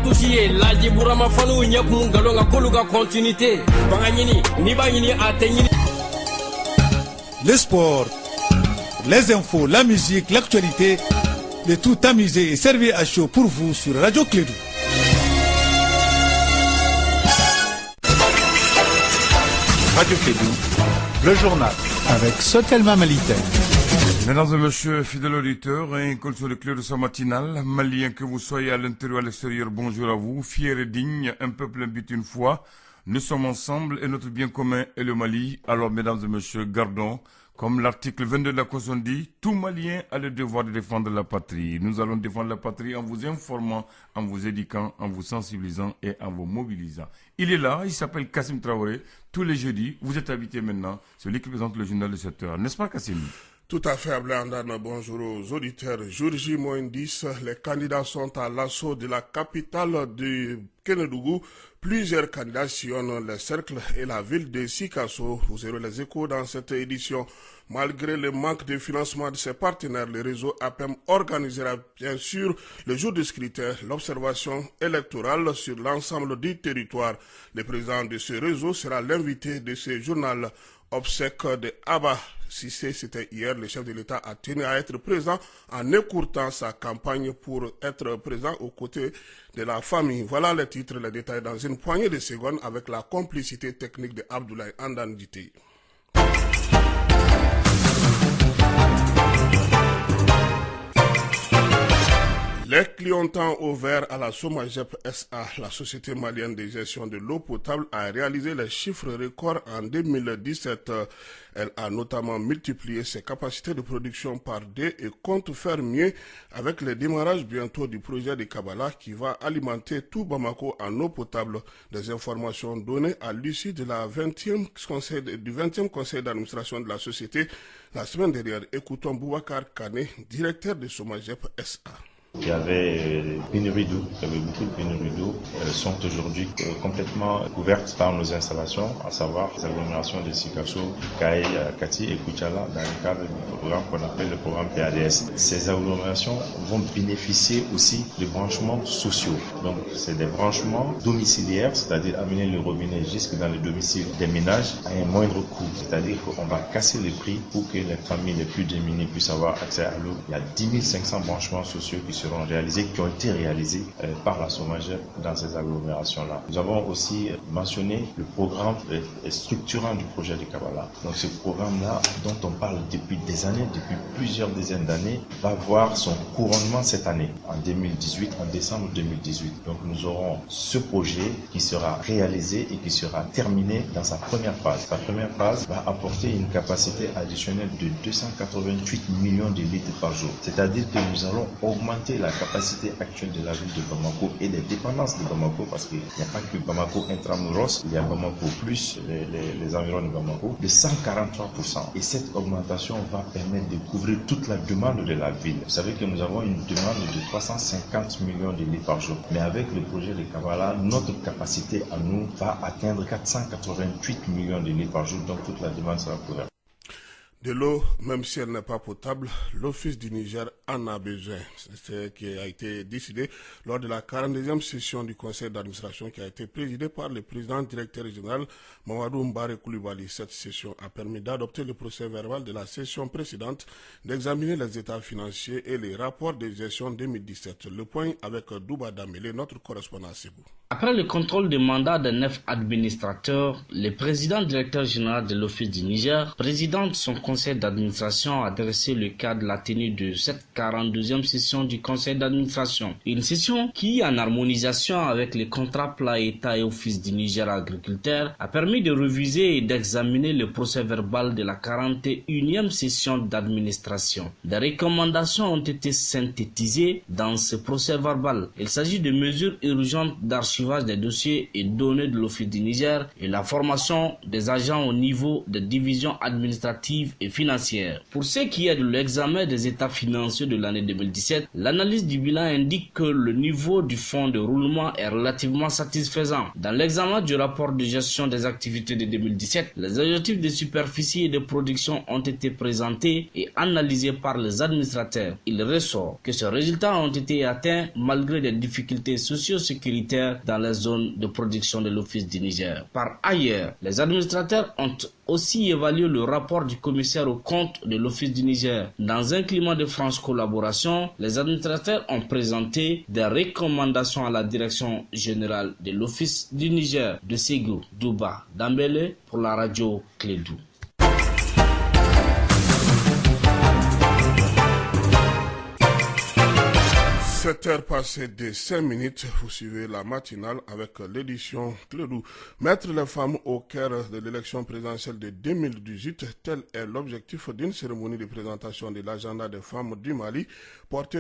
touché la Djibourama Fanou Nyap Mungalonga Koluga continuité Bangani Nibani Atengini. Le sport, les infos, la musique, l'actualité, de tout amuser et servir à chaud pour vous sur Radio Clédou. Radio Clédou, le journal avec Sotelma Malitaire. Mesdames et messieurs, fidèles auditeurs, un col sur le clé de sa matinale, malien que vous soyez à l'intérieur ou à l'extérieur, bonjour à vous, fiers et dignes, un peuple invite une fois, nous sommes ensemble et notre bien commun est le Mali. Alors mesdames et messieurs, gardons, comme l'article 22 de la Constitution dit, tout Malien a le devoir de défendre la patrie. Nous allons défendre la patrie en vous informant, en vous éduquant, en vous sensibilisant et en vous mobilisant. Il est là, il s'appelle Kassim Traoré, tous les jeudis, vous êtes habité maintenant, c'est lui qui présente le journal de 7 heures, n'est-ce pas Kassim? Tout à fait, Ablandan. Bonjour aux auditeurs. Jour J-10, les candidats sont à l'assaut de la capitale de Kénédougou. Plusieurs candidats sillonnent les cercles et la ville de Sikasso. Vous aurez les échos dans cette édition. Malgré le manque de financement de ses partenaires, le réseau APEM organisera bien sûr le jour du scrutin l'observation électorale sur l'ensemble du territoire. Le président de ce réseau sera l'invité de ce journal. Obsèque de Abba Sissé, c'était hier, le chef de l'État a tenu à être présent en écourtant sa campagne pour être présent aux côtés de la famille. Voilà les titres, les détails dans une poignée de secondes avec la complicité technique de Abdoulaye Andandité. Les clignotants ouverts à la Somagep SA, la société malienne de gestion de l'eau potable, a réalisé les chiffres records en 2017. Elle a notamment multiplié ses capacités de production par 2 et compte faire mieux avec le démarrage bientôt du projet de Kabbalah qui va alimenter tout Bamako en eau potable. Des informations données à l'issue de la 20e conseil d'administration de la société la semaine dernière. Écoutons Boubacar Kane, directeur de Somagep SA. Il y avait pénurie d'eau, il y avait beaucoup de pénuries d'eau. Elles sont aujourd'hui complètement couvertes par nos installations, à savoir les agglomérations de Sikasso, Kaye, Kati et Koutiala dans le cadre du programme qu'on appelle le programme PADS. Ces agglomérations vont bénéficier aussi de branchements sociaux. Donc c'est des branchements domiciliaires, c'est-à-dire amener le robinet jusque dans le domicile des ménages à un moindre coût. C'est-à-dire qu'on va casser les prix pour que les familles les plus démunies puissent avoir accès à l'eau. Il y a 10 500 branchements sociaux qui ont été réalisés par la Somagep dans ces agglomérations-là. Nous avons aussi mentionné le programme structurant du projet de Kabbalah. Donc ce programme-là, dont on parle depuis des années, depuis plusieurs dizaines d'années, va voir son couronnement cette année, en 2018, en décembre 2018. Donc nous aurons ce projet qui sera réalisé et qui sera terminé dans sa première phase. Sa première phase va apporter une capacité additionnelle de 288 millions de litres par jour. C'est-à-dire que nous allons augmenter la capacité actuelle de la ville de Bamako et des dépendances de Bamako, parce qu'il n'y a pas que Bamako intramuros, il y a Bamako plus les environs de Bamako, de 143%. Et cette augmentation va permettre de couvrir toute la demande de la ville. Vous savez que nous avons une demande de 350 millions de litres par jour. Mais avec le projet de Kabbalah, notre capacité à nous va atteindre 488 millions de litres par jour, donc toute la demande sera couverte. De l'eau, même si elle n'est pas potable, l'Office du Niger en a besoin. C'est ce qui a été décidé lors de la 42e session du conseil d'administration qui a été présidée par le président directeur général Mamadou Mbare Koulibaly. Cette session a permis d'adopter le procès verbal de la session précédente, d'examiner les états financiers et les rapports de gestion 2017. Le point avec Douba Damele, notre correspondant à Ségou. Après le contrôle des mandats des 9 administrateurs, le président directeur général de l'Office du Niger, président de son conseil d'administration, a dressé le cas de la tenue de cette 42e session du conseil d'administration. Une session qui, en harmonisation avec les contrats plats État et Office du Niger agriculteur, a permis de réviser et d'examiner le procès verbal de la 41e session d'administration. Des recommandations ont été synthétisées dans ce procès verbal. Il s'agit de mesures urgentes d'archivage archivage des dossiers et données de l'Office du Niger et la formation des agents au niveau des divisions administratives et financières. Pour ce qui est de l'examen des états financiers de l'année 2017, l'analyse du bilan indique que le niveau du fonds de roulement est relativement satisfaisant. Dans l'examen du rapport de gestion des activités de 2017, les objectifs de superficie et de production ont été présentés et analysés par les administrateurs. Il ressort que ces résultats ont été atteints malgré des difficultés socio-sécuritaires dans les zones de production de l'Office du Niger. Par ailleurs, les administrateurs ont aussi évalué le rapport du commissaire aux comptes de l'Office du Niger. Dans un climat de franche collaboration, les administrateurs ont présenté des recommandations à la direction générale de l'Office du Niger de Ségou. Douba Dambélé pour la radio Clédou. 7h passées de 5 minutes, vous suivez la matinale avec l'édition Clédou. Mettre les femmes au cœur de l'élection présidentielle de 2018, tel est l'objectif d'une cérémonie de présentation de l'agenda des femmes du Mali, portée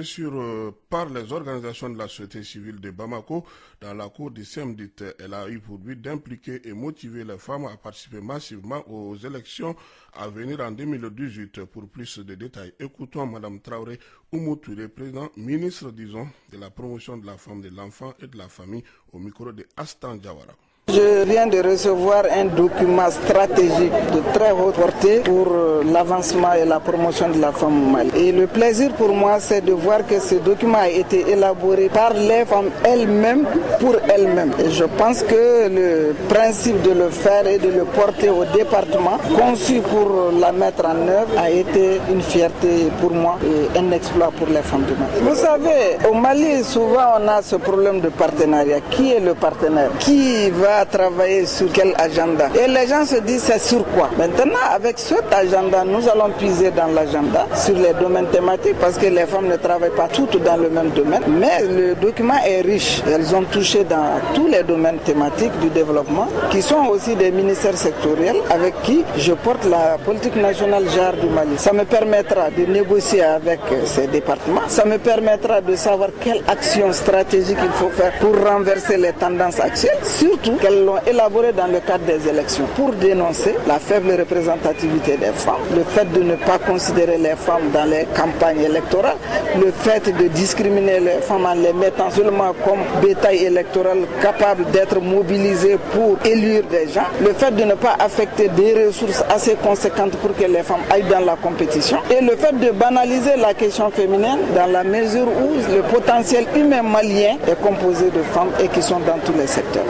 par les organisations de la société civile de Bamako dans la cour du CEMDIT. Elle a eu pour but d'impliquer et motiver les femmes à participer massivement aux élections à venir en 2018. Pour plus de détails, écoutons Mme Traoré Oumou-Touré, président ministre, disons, de la promotion de la femme, de l'enfant et de la famille, au micro de Astan Diawara. Je viens de recevoir un document stratégique de très haute portée pour l'avancement et la promotion de la femme au Mali. Et le plaisir pour moi, c'est de voir que ce document a été élaboré par les femmes elles-mêmes, pour elles-mêmes. Et je pense que le principe de le faire et de le porter au département, conçu pour la mettre en œuvre, a été une fierté pour moi et un exploit pour les femmes du Mali. Vous savez, au Mali, souvent on a ce problème de partenariat. Qui est le partenaire? Qui va travailler sur quel agenda? Et les gens se disent c'est sur quoi? Maintenant, avec cet agenda, nous allons puiser dans l'agenda sur les domaines thématiques parce que les femmes ne travaillent pas toutes dans le même domaine. Mais le document est riche. Elles ont touché dans tous les domaines thématiques du développement qui sont aussi des ministères sectoriels avec qui je porte la politique nationale JAR du Mali. Ça me permettra de négocier avec ces départements. Ça me permettra de savoir quelle action stratégique il faut faire pour renverser les tendances actuelles. Surtout qu'elles l'ont élaboré dans le cadre des élections pour dénoncer la faible représentativité des femmes, le fait de ne pas considérer les femmes dans les campagnes électorales, le fait de discriminer les femmes en les mettant seulement comme bétail électoral capable d'être mobilisé pour élire des gens, le fait de ne pas affecter des ressources assez conséquentes pour que les femmes aillent dans la compétition et le fait de banaliser la question féminine dans la mesure où le potentiel humain malien est composé de femmes et qui sont dans tous les secteurs.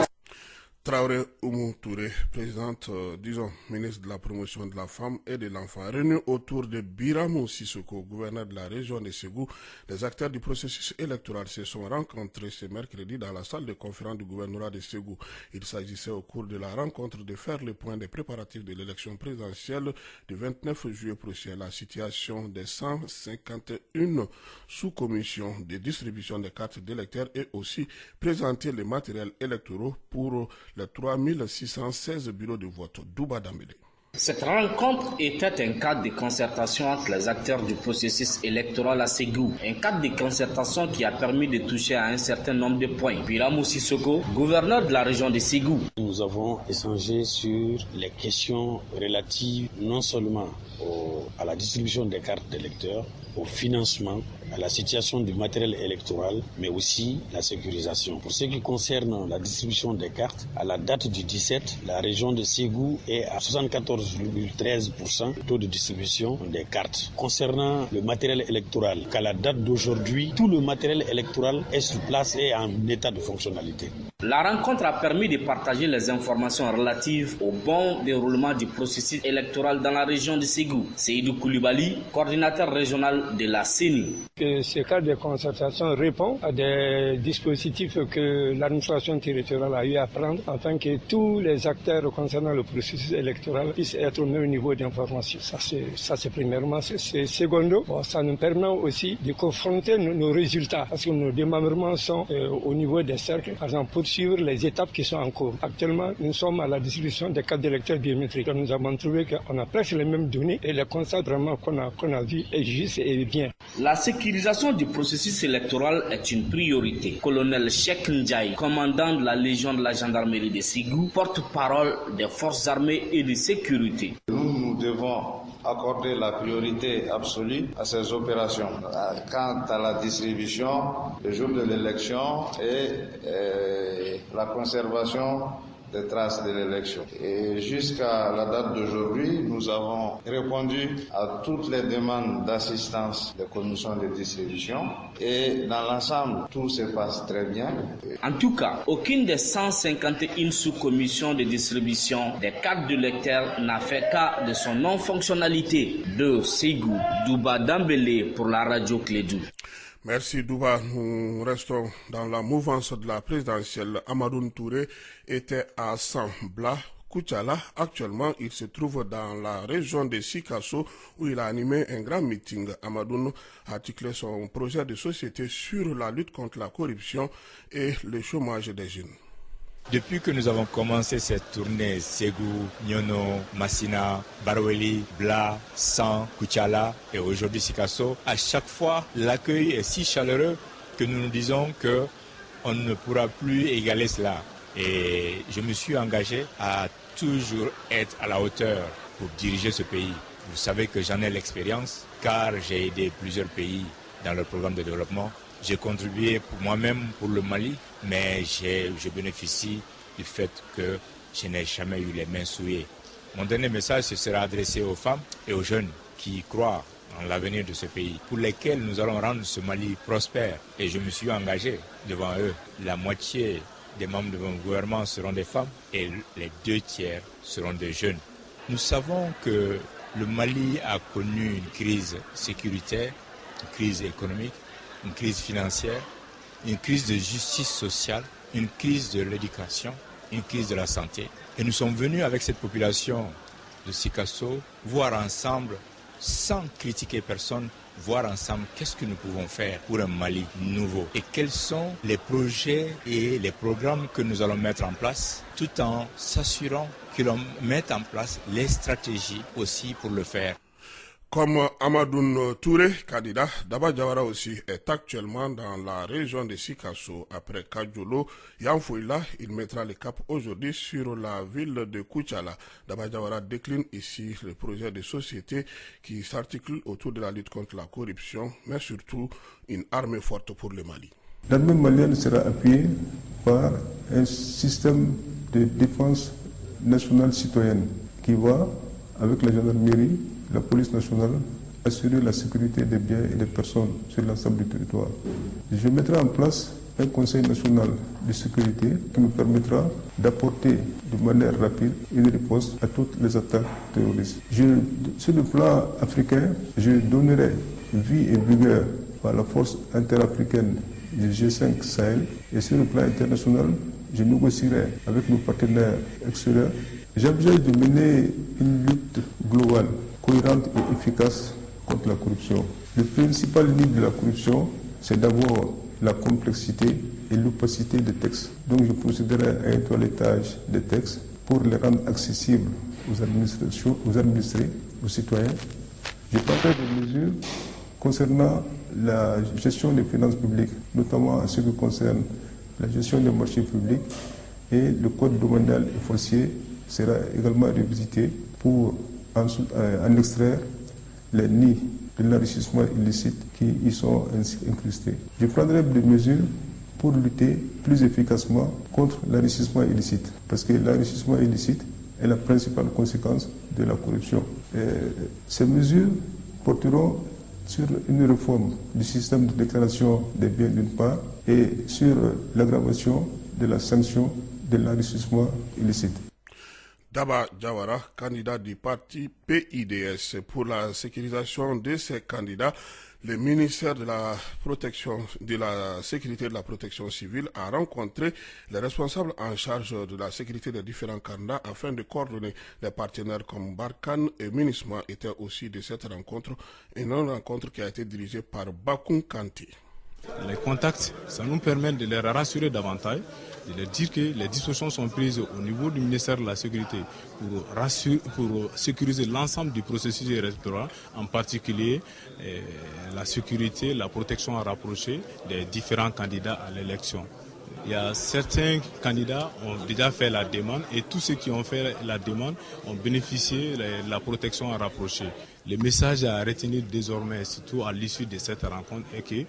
Traoré Oumou-Touré, présidente, ministre de la promotion de la femme et de l'enfant, réunie autour de Biramou Sissoko, gouverneur de la région de Ségou. Les acteurs du processus électoral se sont rencontrés ce mercredi dans la salle de conférence du gouvernorat de Ségou. Il s'agissait au cours de la rencontre de faire le point des préparatifs de l'élection présidentielle du 29 juillet prochain. La situation des 151 sous-commissions de distribution des cartes d'électeurs et aussi présenter les matériels électoraux pour les 3616 bureaux de vote. Douba Dambélé. Cette rencontre était un cadre de concertation entre les acteurs du processus électoral à Ségou. Un cadre de concertation qui a permis de toucher à un certain nombre de points. Biramou Sissoko, gouverneur de la région de Ségou. Nous avons échangé sur les questions relatives non seulement à la distribution des cartes d'électeurs, au financement, à la situation du matériel électoral, mais aussi la sécurisation. Pour ce qui concerne la distribution des cartes, à la date du 17, la région de Ségou est à 74,13% de taux de distribution des cartes. Concernant le matériel électoral, qu'à la date d'aujourd'hui, tout le matériel électoral est sur place et en état de fonctionnalité. La rencontre a permis de partager les informations relatives au bon déroulement du processus électoral dans la région de Ségou. Seydou Koulibaly, coordinateur régional de la CENI. Ce cadre de concertation répond à des dispositifs que l'administration territoriale a eu à prendre afin que tous les acteurs concernant le processus électoral puissent être au même niveau d'information. Ça c'est premièrement. C'est secondo. Ça nous permet aussi de confronter nos résultats parce que nos démembrements sont au niveau des cercles. Par exemple, pour suivre les étapes qui sont en cours. Actuellement, nous sommes à la distribution des cartes d'électeurs biométriques. Nous avons trouvé qu'on a presque les mêmes données et le constat vraiment qu'on a vu est juste et bien. La sécurité sécurisation du processus électoral est une priorité. Colonel Cheikh Ndiaye, commandant de la Légion de la gendarmerie de Ségou, porte-parole des forces armées et de sécurité. Nous devons accorder la priorité absolue à ces opérations. Quant à la distribution, le jour de l'élection et la conservation des traces de l'élection. Et jusqu'à la date d'aujourd'hui, nous avons répondu à toutes les demandes d'assistance des commissions de distribution et dans l'ensemble, tout se passe très bien. En tout cas, aucune des 151 sous-commissions de distribution des cartes de lecteurs n'a fait cas de son non-fonctionnalité. De Ségou, Douba Dambélé pour la radio Clédou. Merci Douba. Nous restons dans la mouvance de la présidentielle. Amadou Touré était à Sambla, Koutiala. Actuellement, il se trouve dans la région de Sikasso où il a animé un grand meeting. Amadou a articulé son projet de société sur la lutte contre la corruption et le chômage des jeunes. Depuis que nous avons commencé cette tournée, Ségou, Nyono, Massina, Baroueli, Bla, San, Koutiala et aujourd'hui Sikasso, à chaque fois l'accueil est si chaleureux que nous nous disons qu'on ne pourra plus égaler cela. Et je me suis engagé à toujours être à la hauteur pour diriger ce pays. Vous savez que j'en ai l'expérience car j'ai aidé plusieurs pays dans leur programme de développement. J'ai contribué pour moi-même pour le Mali, mais je bénéficie du fait que je n'ai jamais eu les mains souillées. Mon dernier message sera adressé aux femmes et aux jeunes qui croient en l'avenir de ce pays, pour lesquels nous allons rendre ce Mali prospère. Et je me suis engagé devant eux. La moitié des membres de mon gouvernement seront des femmes et les 2 tiers seront des jeunes. Nous savons que le Mali a connu une crise sécuritaire, une crise économique, une crise financière, une crise de justice sociale, une crise de l'éducation, une crise de la santé. Et nous sommes venus avec cette population de Sikasso voir ensemble, sans critiquer personne, voir ensemble qu'est-ce que nous pouvons faire pour un Mali nouveau et quels sont les projets et les programmes que nous allons mettre en place tout en s'assurant que l'on mette en place les stratégies aussi pour le faire. Comme Amadou Touré, candidat, Daba Jawara aussi est actuellement dans la région de Sikasso. Après Kadjolo, Yanfouila, il mettra le cap aujourd'hui sur la ville de Koutiala. Daba Jawara décline ici le projet de société qui s'articule autour de la lutte contre la corruption, mais surtout une armée forte pour le Mali. L'armée malienne sera appuyée par un système de défense nationale citoyenne qui va, avec la gendarmerie, la police nationale, assurer la sécurité des biens et des personnes sur l'ensemble du territoire. Je mettrai en place un conseil national de sécurité qui me permettra d'apporter de manière rapide une réponse à toutes les attaques terroristes. Sur le plan africain, je donnerai vie et vigueur à la force interafricaine du G5 Sahel et sur le plan international, je négocierai avec nos partenaires extérieurs. J'envisage de mener une lutte globale, cohérente et efficace contre la corruption. Le principal ennemi de la corruption, c'est d'abord la complexité et l'opacité des textes. Donc je procéderai à un toilettage des textes pour les rendre accessibles aux administrations, aux administrés, aux citoyens. Je prendrai des mesures concernant la gestion des finances publiques, notamment en ce qui concerne la gestion des marchés publics et le code domanial et foncier sera également revisité pour en extraire les nids de l'enrichissement illicite qui y sont incrustés. Je prendrai des mesures pour lutter plus efficacement contre l'enrichissement illicite, parce que l'enrichissement illicite est la principale conséquence de la corruption. Ces mesures porteront sur une réforme du système de déclaration des biens d'une part et sur l'aggravation de la sanction de l'enrichissement illicite. Daba Jawara, candidat du parti PIDS. Pour la sécurisation de ces candidats, le ministère de la Sécurité et de la Protection civile a rencontré les responsables en charge de la sécurité des différents candidats afin de coordonner les partenaires comme Barkhane et MINUSMA étaient aussi de cette rencontre, une rencontre qui a été dirigée par Bakoun Kanté. Les contacts, ça nous permet de les rassurer davantage, de leur dire que les dispositions sont prises au niveau du ministère de la Sécurité pour sécuriser l'ensemble du processus électoral, en particulier la sécurité, la protection rapprochée des différents candidats à l'élection. Il y a certains candidats qui ont déjà fait la demande et tous ceux qui ont fait la demande ont bénéficié de la protection rapprochée. Le message à retenir désormais, surtout à l'issue de cette rencontre, est que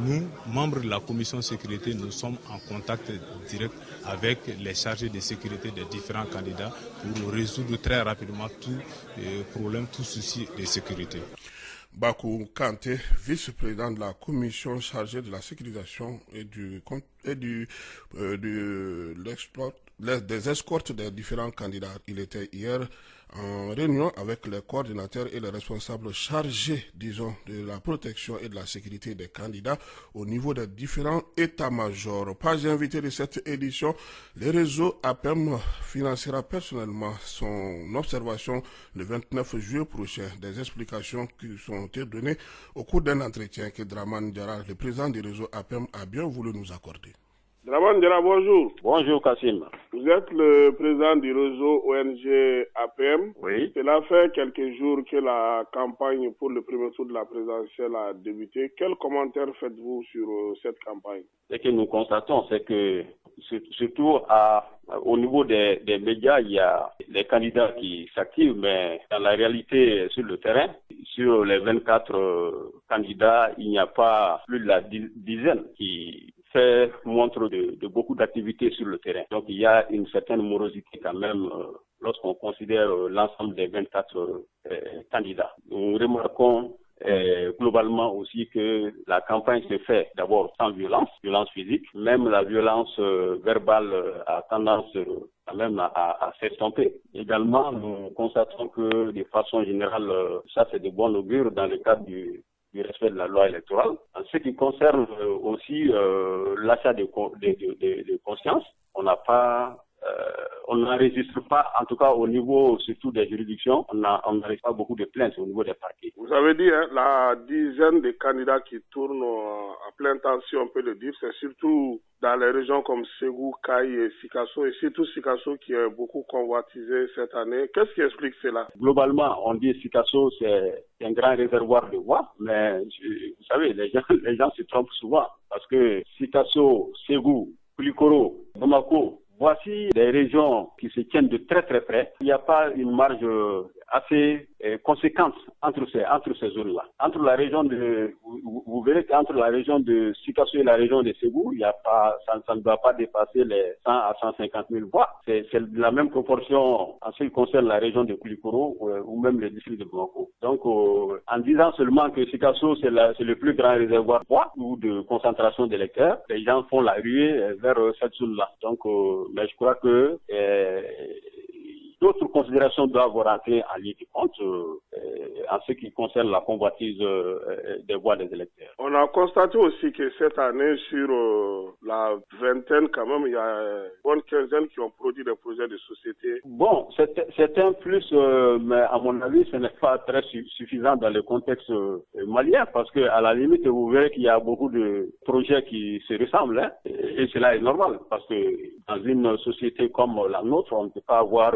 nous, membres de la commission sécurité, nous sommes en contact direct avec les chargés de sécurité des différents candidats pour résoudre très rapidement tout problème, tout souci de sécurité. Bakou Kanté, vice-président de la commission chargée de la sécurisation et des escortes des différents candidats. Il était hier en réunion avec les coordinateurs et les responsables chargés, disons, de la protection et de la sécurité des candidats au niveau des différents états-majors. Page invité de cette édition, le réseau APEM financera personnellement son observation le 29 juillet prochain. Des explications qui sont données au cours d'un entretien que Draman Diarra, le président du réseau APEM, a bien voulu nous accorder. Draman Diarra, bonjour. Bonjour Kassim. Vous êtes le président du réseau ONG APM. Oui. Cela fait quelques jours que la campagne pour le premier tour de la présidentielle a débuté. Quels commentaires faites-vous sur cette campagne? Ce que nous constatons, c'est que surtout au niveau des médias, il y a des candidats qui s'activent, mais dans la réalité, sur le terrain, sur les 24 candidats, il n'y a pas plus de la dizaine qui fait montre de beaucoup d'activités sur le terrain. Donc il y a une certaine morosité quand même lorsqu'on considère l'ensemble des 24 candidats. Nous remarquons globalement aussi que la campagne se fait d'abord sans violence physique. Même la violence verbale a tendance quand même à s'estomper. Également, nous constatons que de façon générale, ça c'est de bon augure dans le cadre du respect de la loi électorale. En ce qui concerne aussi l'achat de conscience, on n'enregistre pas, en tout cas au niveau surtout des juridictions, on n'enregistre pas beaucoup de plaintes au niveau des parquets. Vous avez dit la dizaine de candidats qui tournent à plein temps, si on peut le dire, c'est surtout dans les régions comme Ségou, Kaï et Sikasso, et surtout Sikasso qui est beaucoup convoitisé cette année. Qu'est-ce qui explique cela? Globalement, on dit Sikasso, c'est un grand réservoir de voix, mais vous savez, les gens se trompent souvent, parce que Sikasso, Ségou, Koulikoro, Bamako, voici des régions qui se tiennent de très très près. Il n'y a pas une marge assez conséquente entre ces zones-là. Entre la région vous verrez qu'entre la région de Sikasso et la région de Ségou, il y a pas, ça ne doit pas dépasser les 100 à 150 000 voix. C'est la même proportion en ce qui concerne la région de Koulikoro ou même le district de Bamako. Donc, en disant seulement que Sikasso c'est le plus grand réservoir de voix ou de concentration d'électeurs, les gens font la ruée vers cette zone-là. Donc, mais je crois que d'autres considérations doivent rentrer en ligne de compte en ce qui concerne la convoitise des voix des électeurs. On a constaté aussi que cette année, sur la vingtaine, quand même, il y a une bonne quinzaine qui ont produit des projets de société. Bon, c'est un plus, mais à mon avis, ce n'est pas très suffisant dans le contexte malien, parce que à la limite, vous verrez qu'il y a beaucoup de projets qui se ressemblent, hein, et cela est normal, parce que dans une société comme la nôtre, on ne peut pas avoir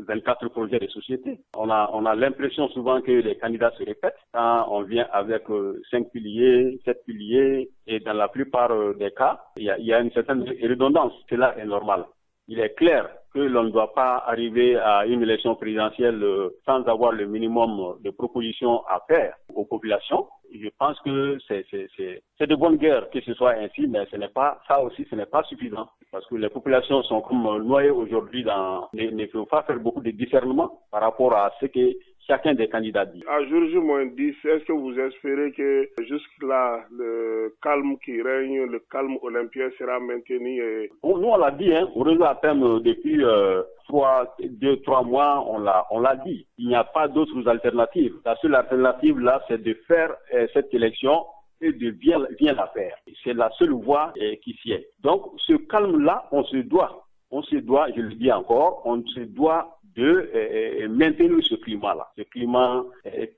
24 projets de société. On a l'impression souvent que les candidats se répètent quand on vient avec 5 piliers, 7 piliers, et dans la plupart des cas, il y a une certaine redondance. Cela est normal. Il est clair que l'on ne doit pas arriver à une élection présidentielle sans avoir le minimum de propositions à faire aux populations. Je pense que c'est de bonne guerre que ce soit ainsi, mais ce n'est pas suffisant. Parce que les populations sont comme noyées aujourd'hui ne peuvent pas faire beaucoup de discernement par rapport à ce que chacun des candidats dit. À jour J-10, est-ce que vous espérez que jusque-là, le calme qui règne, le calme olympien sera maintenu? Nous, on l'a dit, au réseau APEM depuis 2-3 mois, on l'a dit. Il n'y a pas d'autres alternatives. La seule alternative, là, c'est de faire cette élection et de bien la faire. C'est la seule voie qui s'y est. Donc, ce calme-là, on se doit, je le dis encore, on se doit de maintenir ce climat-là, ce climat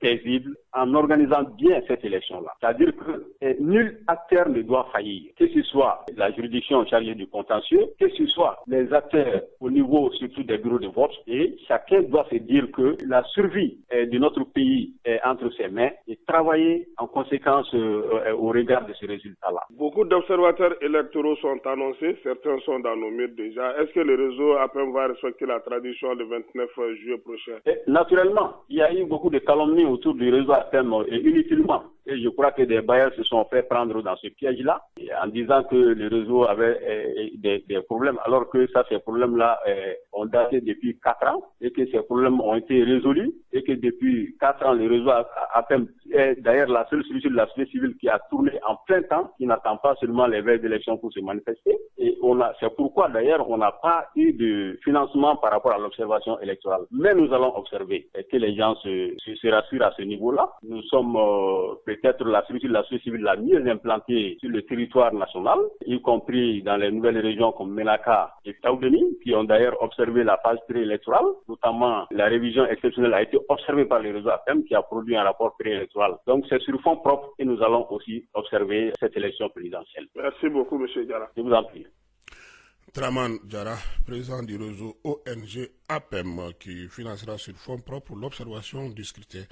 paisible, en organisant bien cette élection-là. C'est-à-dire que nul acteur ne doit faillir, que ce soit la juridiction chargée du contentieux, que ce soit les acteurs au niveau surtout des bureaux de vote, et chacun doit se dire que la survie de notre pays est entre ses mains et travailler en conséquence au regard de ce résultat-là. Beaucoup d'observateurs électoraux sont annoncés, certains sont dans nos murs déjà. Est-ce que le réseau APEM va respecter la tradition le 29 juillet prochain? Naturellement, il y a eu beaucoup de calomnies autour du réseau APEM et inutilement. Et je crois que des bailleurs se sont fait prendre dans ce piège-là en disant que le réseau avait des problèmes, alors que ces problèmes-là ont daté depuis 4 ans et que ces problèmes ont été résolus et que depuis 4 ans, le réseau APEM est d'ailleurs la seule structure de la société civile qui a tourné en plein temps, qui n'attend pas seulement les veilles d'élection pour se manifester. Et c'est pourquoi d'ailleurs on n'a pas eu de financement par rapport à l'observation électorale. Mais nous allons observer et que les gens se rassurent à ce niveau-là. Nous sommes peut-être la structure de la société civile la mieux implantée sur le territoire national, y compris dans les nouvelles régions comme Menaka et Taoudeni, qui ont d'ailleurs observé la phase préélectorale, notamment la révision exceptionnelle a été observée par le réseau APEM qui a produit un rapport préélectoral. Donc c'est sur fonds propres et nous allons aussi observer cette élection présidentielle. Merci beaucoup, M. Diarra. Je vous en prie. Draman Diarra, président du réseau ONG APEM, qui financera sur fonds propres l'observation du scrutin.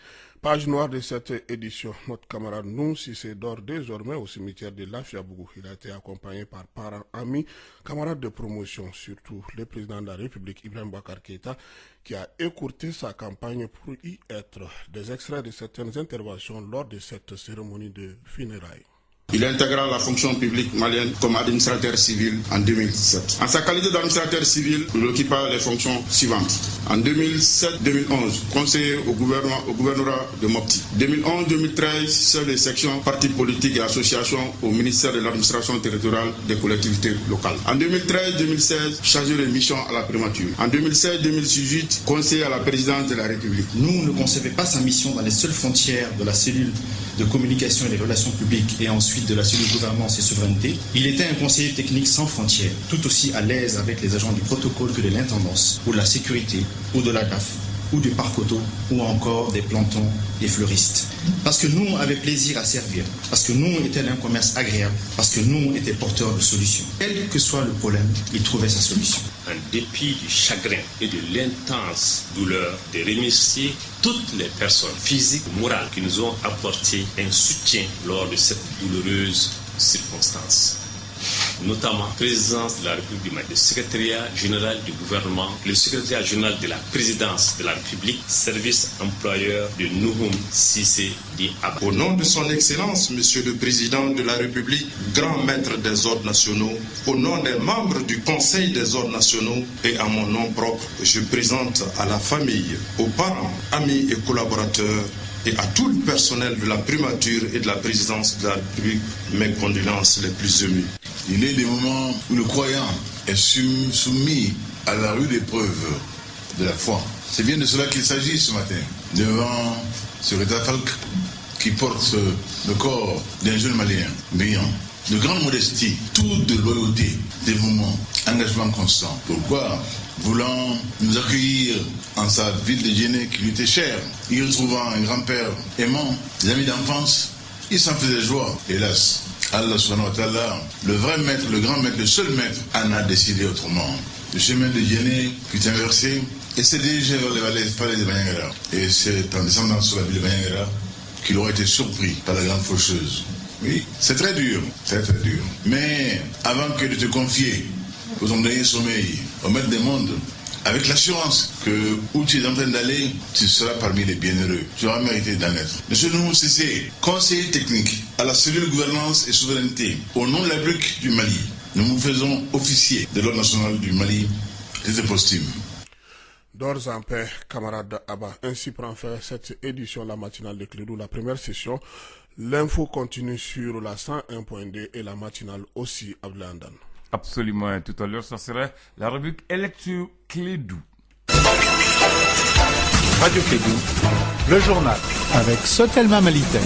Page noire de cette édition, notre camarade Noun Sissé dort désormais au cimetière de Lafiabougou. Il a été accompagné par parents, amis, camarades de promotion, surtout le président de la République, Ibrahim Boubacar Keïta, qui a écourté sa campagne pour y être. Des extraits de certaines interventions lors de cette cérémonie de funérailles. Il intégra la fonction publique malienne comme administrateur civil en 2017. En sa qualité d'administrateur civil, il occupa les fonctions suivantes. En 2007-2011, conseiller au gouvernorat de Mopti. 2011-2013, chef de section partis politiques et associations au ministère de l'administration territoriale des collectivités locales. En 2013-2016, chargé de mission à la primature. En 2016-2018, conseiller à la présidence de la République. Nous ne concevons pas sa mission dans les seules frontières de la cellule de communication et des relations publiques et ensuite de la cellule gouvernance et souveraineté. Il était un conseiller technique sans frontières, tout aussi à l'aise avec les agents du protocole que de l'intendance, ou de la sécurité, ou de la DAF, ou du parc auto, ou encore des plantons et fleuristes. Parce que nous avons plaisir à servir, parce que nous étions d'un commerce agréable, parce que nous étions porteurs de solutions. Quel que soit le problème, il trouvait sa solution. En dépit du chagrin et de l'intense douleur, de remercier toutes les personnes physiques ou morales qui nous ont apporté un soutien lors de cette douloureuse circonstance. Notamment la présidence de la République du Mali, le secrétariat général du gouvernement, le secrétariat général de la présidence de la République, service employeur de Nouhoum Sissé Di Abba. Au nom de son Excellence, Monsieur le Président de la République, grand maître des ordres nationaux, au nom des membres du Conseil des ordres nationaux et à mon nom propre, je présente à la famille, aux parents, amis et collaborateurs et à tout le personnel de la primature et de la présidence de la République mes condoléances les plus émues. Il est des moments où le croyant est soumis à la rude épreuve de la foi. C'est bien de cela qu'il s'agit ce matin, devant ce rétafalque qui porte le corps d'un jeune Malien brillant, de grande modestie, tout de loyauté, dévouement, engagement constant. Pourquoi, voulant nous accueillir en sa ville de Djenné qui lui était chère, y retrouvant un grand-père aimant, des amis d'enfance, il s'en faisait joie. Hélas, Allah subhanahu wa ta'ala, le vrai maître, le grand maître, le seul maître, en a décidé autrement. Le chemin de Djenné fut inversé et s'est dirigé vers les vallées de Banyangara. Et c'est en descendant sur la ville de Banyangara qu'il aurait été surpris par la grande faucheuse. Oui, c'est très dur, très très dur. Mais avant que de te confier au ton dernier sommeil, au maître des mondes, avec l'assurance que où tu es en train d'aller, tu seras parmi les bienheureux. Tu auras mérité d'en être. Monsieur Nouhoum Sissé, conseiller technique à la cellule gouvernance et souveraineté, au nom de la République du Mali, nous vous faisons officier de l'ordre national du Mali des posthumes. D'ores en paix, camarade Abba. Ainsi prend fin cette édition, la matinale de Clédou, la première session. L'info continue sur la 101.2 et la matinale aussi à Blandan. Absolument, tout à l'heure, ça serait la rubrique Électio Clédou. Radio Clédou, le journal avec Sotelma Malitaire.